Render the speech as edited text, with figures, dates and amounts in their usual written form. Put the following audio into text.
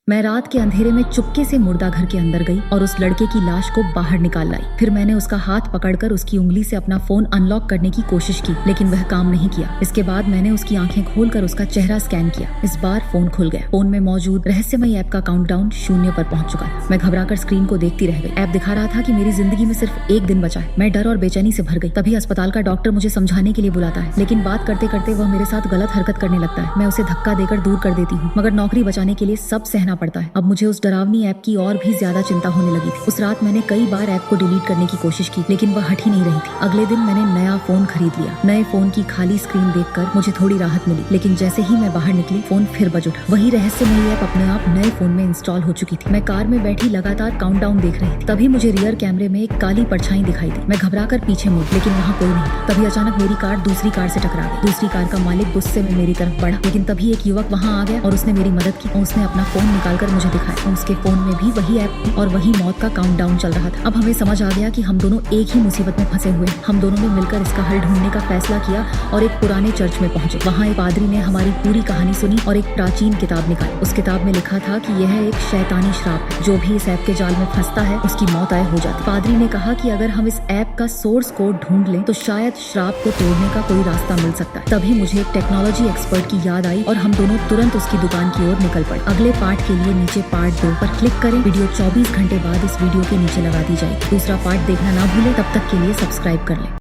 मैं रात के अंधेरे में चुपके से मुर्दा घर के अंदर गई और उस लड़के की लाश को बाहर निकाल लाई। फिर मैंने उसका हाथ पकड़कर उसकी उंगली से अपना फोन अनलॉक करने की कोशिश की, लेकिन वह काम नहीं किया। इसके बाद मैंने उसकी आंखें खोलकर उसका चेहरा स्कैन किया। इस बार फोन खुल गया। फोन में मौजूद रहस्यमय ऐप का काउंटडाउन 0 पर पहुंच चुका था। मैं घबराकर स्क्रीन को देखती रह गई। ऐप दिखा रहा था कि मेरी जिंदगी में सिर्फ एक दिन बचा है। मैं डर और बेचैनी से भर गई। तभी अस्पताल का डॉक्टर मुझे समझाने के लिए बुलाता है, लेकिन बात करते करते वह मेरे साथ गलत हरकत करने लगता है। मैं उसे धक्का देकर दूर कर देती हूँ, मगर नौकरी बचाने के लिए सब सहना पड़ता है। अब मुझे उस डरावनी ऐप की और भी ज्यादा चिंता होने लगी थी। उस रात मैंने कई बार ऐप को डिलीट करने की कोशिश की, लेकिन वह हट ही नहीं रही थी। अगले दिन मैंने नया फोन खरीद लिया। नए फोन की खाली स्क्रीन देखकर मुझे थोड़ी राहत मिली, लेकिन जैसे ही मैं बाहर निकली फोन फिर बज उठा। वही रहस्यमयी ऐप अपने आप नए फोन में इंस्टॉल हो चुकी थी। मैं कार में बैठी लगातार काउंटडाउन देख रही थी। तभी मुझे रियर कैमरे में एक काली परछाई दिखाई दी। मैं घबराकर पीछे मुड़ी, लेकिन वहाँ कोई नहीं था। तभी अचानक मेरी कार दूसरी कार से टकरा गई। दूसरी कार का मालिक गुस्से में मेरी तरफ बढ़ा, लेकिन तभी एक युवक वहाँ आ गया और उसने मेरी मदद की। उसने अपना फोन निकालकर मुझे दिखाया। उसके फोन में भी वही ऐप थी और वही मौत का काउंटडाउन चल रहा था। अब हमें समझ आ गया कि हम दोनों एक ही मुसीबत में फंसे हुए हैं। हम दोनों ने मिलकर इसका हल ढूंढने का फैसला किया और एक पुराने चर्च में पहुंचे। वहाँ एक पादरी ने हमारी पूरी कहानी सुनी और एक प्राचीन किताब निकाली। उस किताब में लिखा था कि यह एक शैतानी श्राप है। जो भी इस ऐप के जाल में फंसता है उसकी मौत तय हो जाती है। पादरी ने कहा कि अगर हम इस ऐप का सोर्स कोड ढूंढ लें तो शायद श्राप को तोड़ने का कोई रास्ता मिल सकता है। तभी मुझे एक टेक्नोलॉजी एक्सपर्ट की याद आई और हम दोनों तुरंत उसकी दुकान की ओर निकल पड़े। अगले पार्ट के लिए नीचे पार्ट 2 पर क्लिक करें। वीडियो 24 घंटे बाद इस वीडियो के नीचे लगा दी जाएगी। दूसरा पार्ट देखना ना भूलें। तब तक के लिए सब्सक्राइब कर लें।